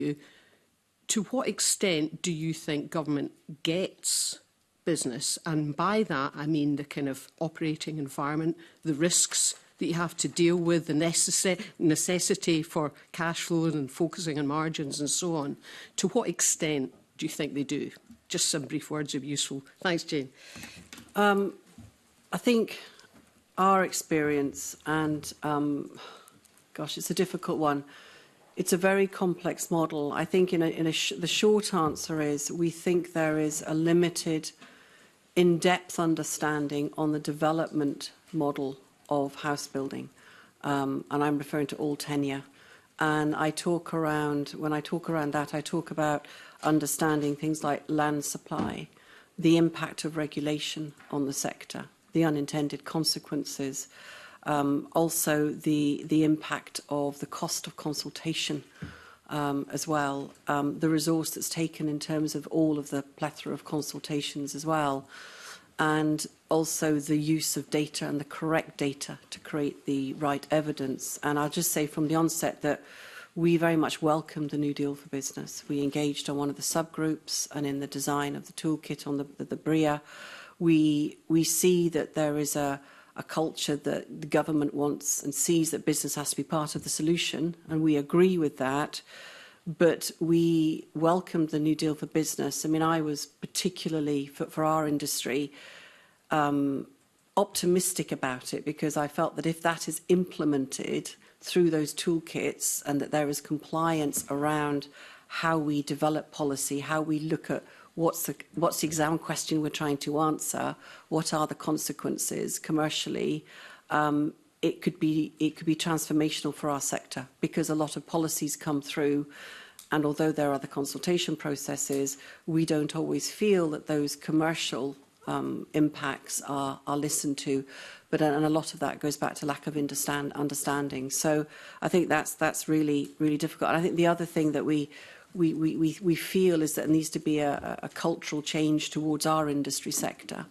To what extent do you think government gets business? And by that, I mean the kind of operating environment, the risks that you have to deal with, the necessity for cash flow and focusing on margins and so on. To what extent do you think they do? Just some brief words would be useful. Thanks, Jane. I think our experience, and gosh, it's a difficult one. It's a very complex model. I think the short answer is we think there is a limited in-depth understanding on the development model of house building, and I'm referring to all tenure. And when I talk around that, I talk about understanding things like land supply, the impact of regulation on the sector, the unintended consequences, also the impact of the cost of consultation as well, the resource that's taken in terms of all of the plethora of consultations as well, and also the use of data and the correct data to create the right evidence. And I'll just say from the onset that we very much welcomed the New Deal for Business. We engaged on one of the subgroups and in the design of the toolkit on the BRIA. We see that there is a culture that the government wants and sees that business has to be part of the solution, and we agree with that. But we welcomed the New Deal for Business. I mean, I was particularly, for our industry, optimistic about it, because I felt that if that is implemented through those toolkits and that there is compliance around how we develop policy, how we look at what's the exam question we're trying to answer, what are the consequences commercially, it could be transformational for our sector, because a lot of policies come through, and although there are the consultation processes, we don't always feel that those commercial impacts are listened to, and a lot of that goes back to lack of understanding. So I think that's really, really difficult. And I think the other thing that we feel is that there needs to be a cultural change towards our industry sector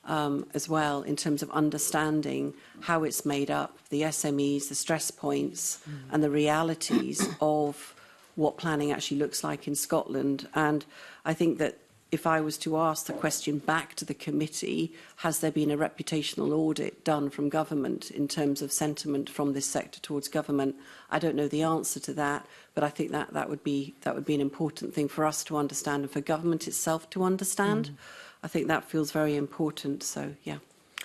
as well, in terms of understanding how it's made up, the SMEs, the stress points, and the realities of what planning actually looks like in Scotland. And I think that if I was to ask the question back to the committee, has there been a reputational audit done from government in terms of sentiment from this sector towards government? I don't know the answer to that, but I think that would be an important thing for us to understand and for government itself to understand. I think that feels very important. So, yeah.